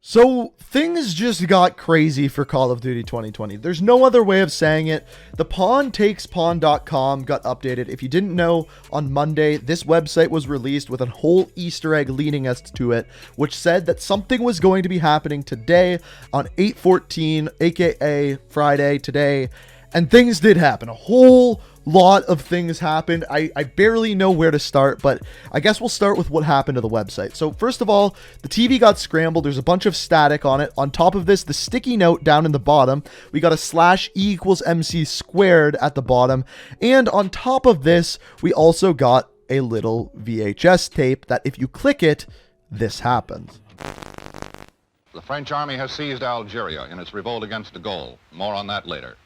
So things just got crazy for Call of Duty 2020. There's no other way of saying it. The pawntakespawn.com got updated. If you didn't know, on Monday, this website was released with a whole Easter egg leading us to it, which said that something was going to be happening today on 8/14, aka Friday today. And things did happen. A whole lot of things happened. I barely know where to start, but I guess we'll start with what happened to the website. So first of all, the TV got scrambled. There's a bunch of static on it. On top of this, the sticky note down in the bottom, we got a /E=MC² at the bottom. And on top of this, we also got a little VHS tape that if you click it, this happens. The French army has seized Algeria in its revolt against de Gaulle. More on that later.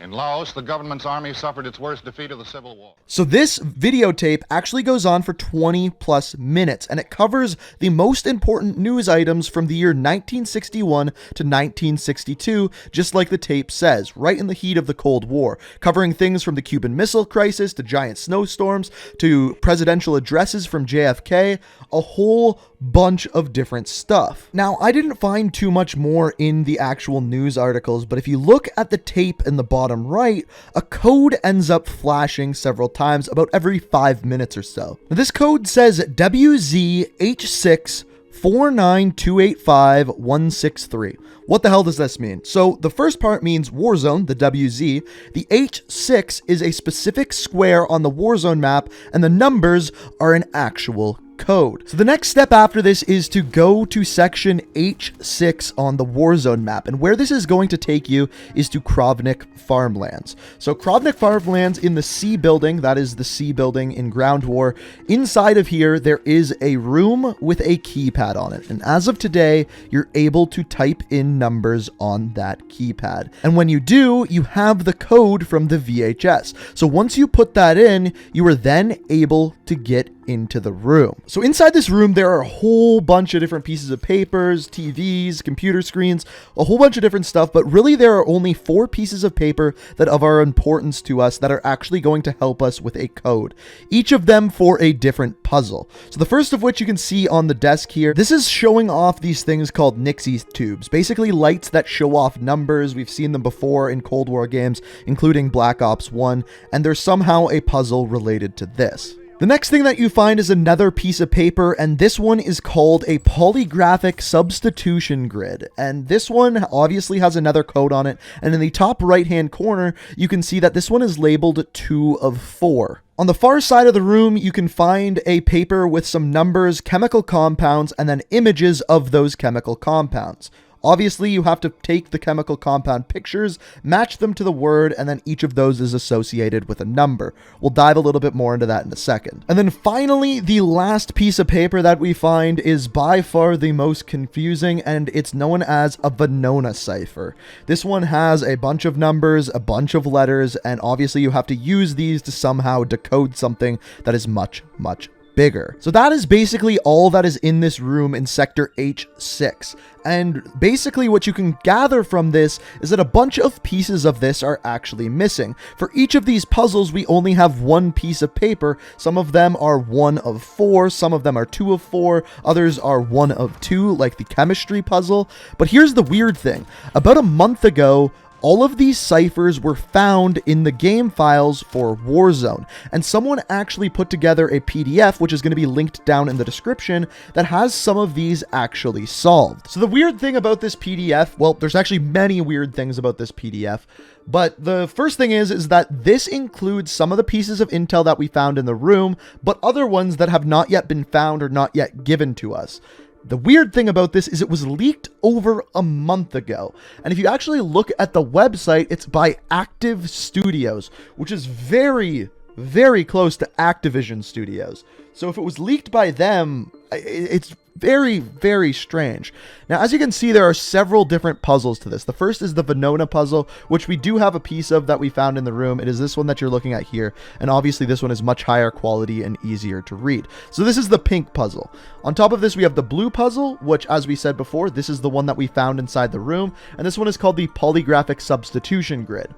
In Laos, the government's army suffered its worst defeat of the Civil War. So this videotape actually goes on for 20 plus minutes, and it covers the most important news items from the year 1961 to 1962, just like the tape says, right in the heat of the Cold War, covering things from the Cuban Missile Crisis to giant snowstorms to presidential addresses from JFK, a whole bunch of different stuff. Now, I didn't find too much more in the actual news articles, but if you look at the tape in the bottom right, a code ends up flashing several times about every 5 minutes or so. Now, this code says WZH649285-163. What the hell does this mean? So the first part means Warzone, the WZ. The H6 is a specific square on the Warzone map, and the numbers are an actual code. So the next step after this is to go to section H6 on the Warzone map, and where this is going to take you is to Kravnik farmlands. So Kravnik farmlands in the C building, that is the C building in Ground War. Inside of here, there is a room with a keypad on it, and as of today, you're able to type in numbers on that keypad. And when you do, you have the code from the VHS. So once you put that in, you are then able to get into the room. So inside this room, there are a whole bunch of different pieces of papers, TVs, computer screens, a whole bunch of different stuff, but really there are only 4 pieces of paper that of our importance to us that are actually going to help us with a code, each of them for a different puzzle. So the first of which you can see on the desk here, this is showing off these things called Nixie tubes, basically lights that show off numbers. We've seen them before in Cold War games, including Black Ops 1, and there's somehow a puzzle related to this. The next thing that you find is another piece of paper, and this one is called a polygraphic substitution grid. And this one obviously has another code on it, and in the top right-hand corner, you can see that this one is labeled 2 of 4. On the far side of the room, you can find a paper with some numbers, chemical compounds, and then images of those chemical compounds. Obviously, you have to take the chemical compound pictures, match them to the word, and then each of those is associated with a number. We'll dive a little bit more into that in a second. And then finally, the last piece of paper that we find is by far the most confusing, and it's known as a Venona cipher. This one has a bunch of numbers, a bunch of letters, and obviously you have to use these to somehow decode something that is much, much bigger. So that is basically all that is in this room in sector H6. And basically what you can gather from this is that a bunch of pieces of this are actually missing. For each of these puzzles, we only have 1 piece of paper. Some of them are 1 of 4, some of them are 2 of 4, others are 1 of 2, like the chemistry puzzle. But here's the weird thing. About a month ago, all of these ciphers were found in the game files for Warzone, and someone actually put together a PDF, which is going to be linked down in the description, that has some of these actually solved. So the weird thing about this PDF, well, there's actually many weird things about this PDF, but the first thing is that this includes some of the pieces of intel that we found in the room, but other ones that have not yet been found or not yet given to us. The weird thing about this is it was leaked over a month ago. And if you actually look at the website, it's by Active Studios, which is very, very close to Activision Studios. So if it was leaked by them, it's very, very strange. Now, as you can see, there are several different puzzles to this. The first is the Venona puzzle, which we do have a piece of that we found in the room. It is this one that you're looking at here. And obviously this one is much higher quality and easier to read. So this is the pink puzzle. On top of this, we have the blue puzzle, which, as we said before, this is the one that we found inside the room. And this one is called the polygraphic substitution grid.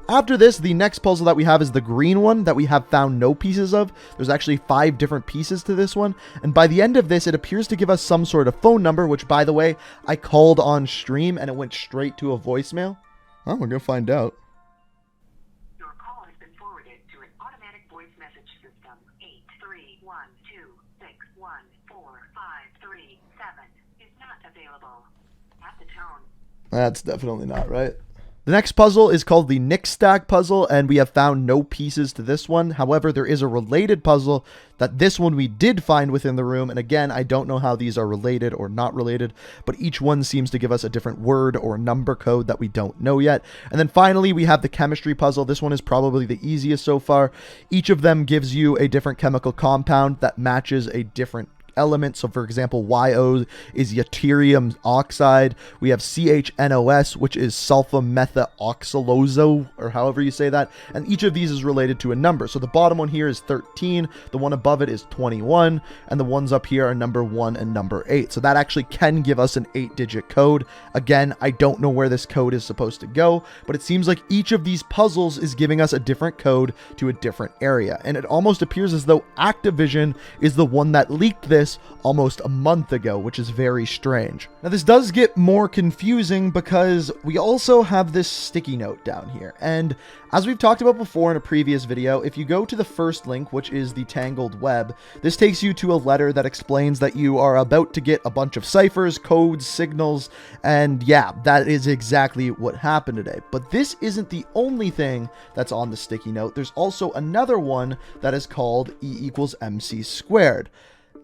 After this, the next puzzle that we have is the green one that we have found no pieces of. There's actually 5 different pieces to this one. And by the end of this, it appears to give us some sort of phone number, which, by the way, I called on stream and it went straight to a voicemail. Oh, we're going to find out. Your call has been forwarded to an automatic voice message system. 83126145337 is not available. At the tone. That's definitely not right. The next puzzle is called the Nick Stack puzzle, and we have found no pieces to this one. However, there is a related puzzle that this one we did find within the room. And again, I don't know how these are related or not related, but each one seems to give us a different word or number code that we don't know yet. And then finally, we have the chemistry puzzle. This one is probably the easiest so far. Each of them gives you a different chemical compound that matches a different element. So for example, YO is yttrium oxide. We have CHNOS, which is sulfamethoxylozo, or however you say that. And each of these is related to a number. So the bottom one here is 13, the one above it is 21, and the ones up here are number 1 and number 8. So that actually can give us an 8-digit code. Again, I don't know where this code is supposed to go, but it seems like each of these puzzles is giving us a different code to a different area. And it almost appears as though Activision is the one that leaked this almost a month ago, which is very strange. Now this does get more confusing because we also have this sticky note down here, and as we've talked about before in a previous video, if you go to the first link, which is the Tangled Web, this takes you to a letter that explains that you are about to get a bunch of ciphers, codes, signals, and yeah, that is exactly what happened today. But this isn't the only thing that's on the sticky note. There's also another one that is called E=mc².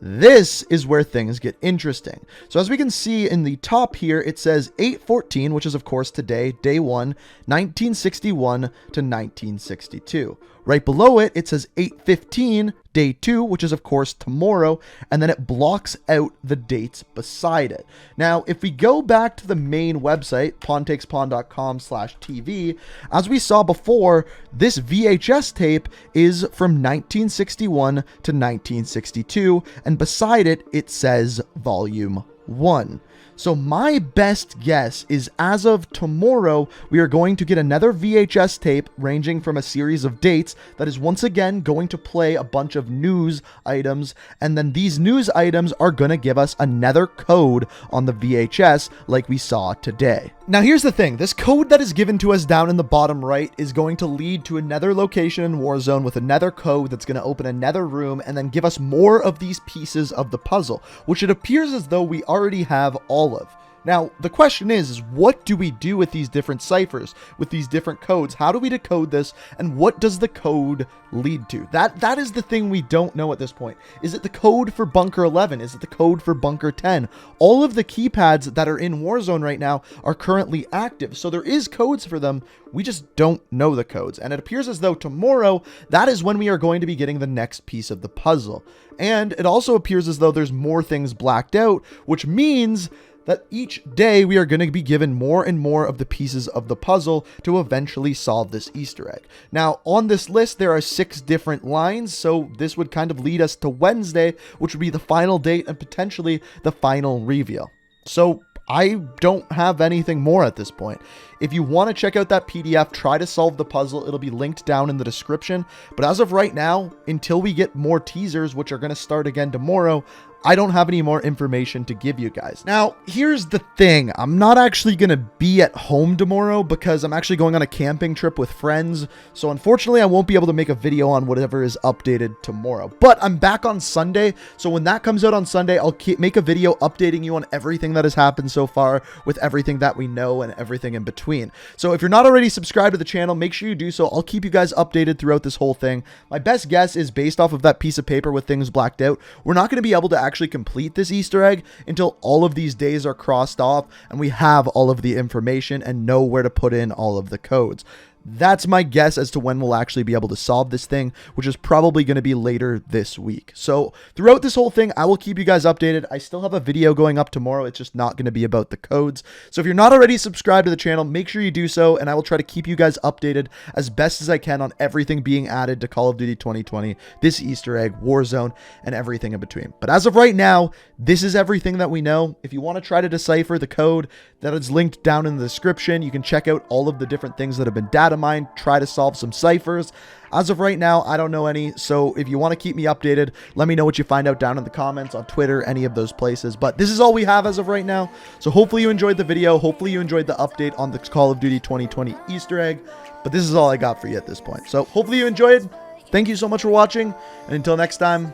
This is where things get interesting. So as we can see in the top here, it says 8/14, which is of course today, day 1, 1961 to 1962. Right below it, it says 8/15, day 2, which is of course tomorrow, and then it blocks out the dates beside it. Now, if we go back to the main website, pawntakespawn.com/TV, as we saw before, this VHS tape is from 1961 to 1962, and beside it, it says Volume 1. So my best guess is as of tomorrow, we are going to get another VHS tape ranging from a series of dates that is once again going to play a bunch of news items. And then these news items are going to give us another code on the VHS like we saw today. Now here's the thing, this code that is given to us down in the bottom right is going to lead to another location in Warzone with another code that's going to open another room and then give us more of these pieces of the puzzle, which it appears as though we already have all of. Now, the question is what do we do with these different ciphers, with these different codes? How do we decode this, and what does the code lead to? That is the thing we don't know at this point. Is it the code for Bunker 11? Is it the code for Bunker 10? All of the keypads that are in Warzone right now are currently active, so there is codes for them. We just don't know the codes, and it appears as though tomorrow, that is when we are going to be getting the next piece of the puzzle. And it also appears as though there's more things blacked out, which means that each day we are going to be given more and more of the pieces of the puzzle to eventually solve this Easter egg. Now, on this list, there are 6 different lines, so this would kind of lead us to Wednesday, which would be the final date and potentially the final reveal. So I don't have anything more at this point. If you want to check out that PDF, try to solve the puzzle. It'll be linked down in the description. But as of right now, until we get more teasers, which are going to start again tomorrow, I don't have any more information to give you guys. Now, here's the thing. I'm not actually going to be at home tomorrow because I'm actually going on a camping trip with friends. So unfortunately, I won't be able to make a video on whatever is updated tomorrow. But I'm back on Sunday. So when that comes out on Sunday, I'll make a video updating you on everything that has happened so far with everything that we know and everything in between. So if you're not already subscribed to the channel, make sure you do so. I'll keep you guys updated throughout this whole thing. My best guess is based off of that piece of paper with things blacked out, we're not going to be able to actually complete this Easter egg until all of these days are crossed off and we have all of the information and know where to put in all of the codes. That's my guess as to when we'll actually be able to solve this thing, which is probably going to be later this week. So throughout this whole thing, I will keep you guys updated. I still have a video going up tomorrow. It's just not going to be about the codes. So if you're not already subscribed to the channel, make sure you do so, and I will try to keep you guys updated as best as I can on everything being added to Call of Duty 2020, this Easter egg, Warzone, and everything in between. But as of right now, this is everything that we know. If you want to try to decipher the code that is linked down in the description, you can check out all of the different things that have been data of mine try to solve some ciphers. As of right now, I don't know any, so if you want to keep me updated, let me know what you find out down in the comments on Twitter, any of those places. But this is all we have as of right now, so hopefully you enjoyed the video. Hopefully you enjoyed the update on the Call of Duty 2020 Easter egg, but this is all I got for you at this point. So hopefully you enjoyed. Thank you so much for watching, and until next time,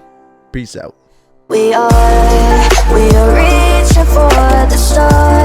peace out. We are reaching for the stars.